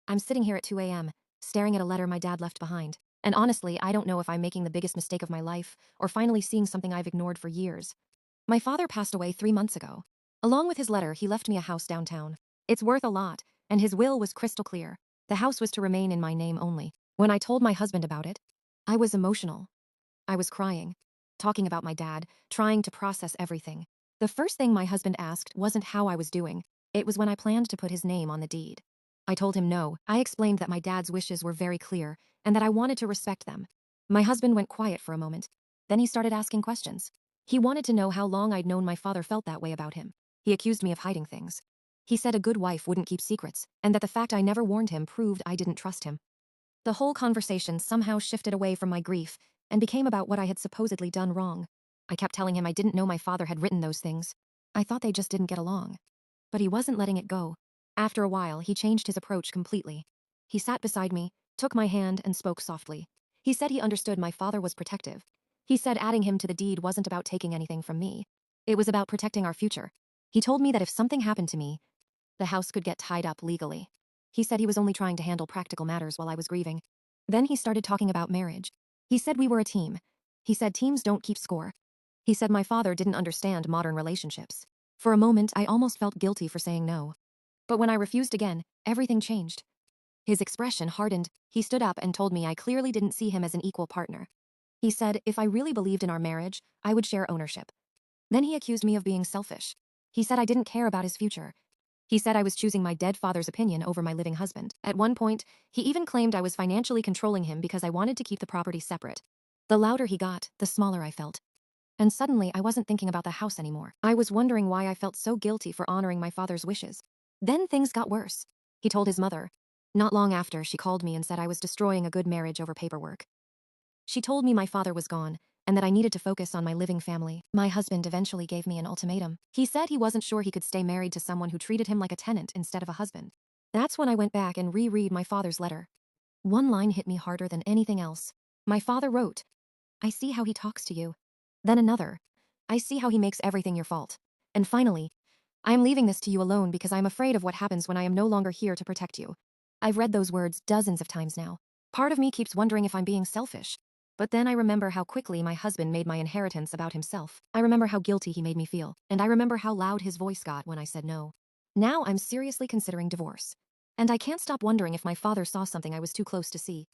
I'm sitting here at 2 a.m., staring at a letter my dad left behind. And honestly, I don't know if I'm making the biggest mistake of my life or finally seeing something I've ignored for years. My father passed away 3 months ago. Along with his letter, he left me a house downtown. It's worth a lot, and his will was crystal clear. The house was to remain in my name only. When I told my husband about it, I was emotional. I was crying, talking about my dad, trying to process everything. The first thing my husband asked wasn't how I was doing. It was when I planned to put his name on the deed. I told him no. I explained that my dad's wishes were very clear and that I wanted to respect them. My husband went quiet for a moment. Then he started asking questions. He wanted to know how long I'd known my father felt that way about him. He accused me of hiding things. He said a good wife wouldn't keep secrets, and that the fact I never warned him proved I didn't trust him. The whole conversation somehow shifted away from my grief and became about what I had supposedly done wrong. I kept telling him I didn't know my father had written those things. I thought they just didn't get along. But he wasn't letting it go. After a while, he changed his approach completely. He sat beside me, took my hand, and spoke softly. He said he understood my father was protective. He said adding him to the deed wasn't about taking anything from me. It was about protecting our future. He told me that if something happened to me, the house could get tied up legally. He said he was only trying to handle practical matters while I was grieving. Then he started talking about marriage. He said we were a team. He said teams don't keep score. He said my father didn't understand modern relationships. For a moment, I almost felt guilty for saying no. But when I refused again, everything changed. His expression hardened. He stood up and told me I clearly didn't see him as an equal partner. He said if I really believed in our marriage, I would share ownership. Then he accused me of being selfish. He said I didn't care about his future. He said I was choosing my dead father's opinion over my living husband. At one point, he even claimed I was financially controlling him because I wanted to keep the property separate. The louder he got, the smaller I felt. And suddenly, I wasn't thinking about the house anymore. I was wondering why I felt so guilty for honoring my father's wishes. Then things got worse. He told his mother. Not long after, she called me and said I was destroying a good marriage over paperwork. She told me my father was gone, and that I needed to focus on my living family. My husband eventually gave me an ultimatum. He said he wasn't sure he could stay married to someone who treated him like a tenant instead of a husband. That's when I went back and reread my father's letter. One line hit me harder than anything else. My father wrote, I see how he talks to you. Then another, I see how he makes everything your fault. And finally, I am leaving this to you alone because I am afraid of what happens when I am no longer here to protect you. I've read those words dozens of times now. Part of me keeps wondering if I'm being selfish. But then I remember how quickly my husband made my inheritance about himself. I remember how guilty he made me feel. And I remember how loud his voice got when I said no. Now I'm seriously considering divorce. And I can't stop wondering if my father saw something I was too close to see.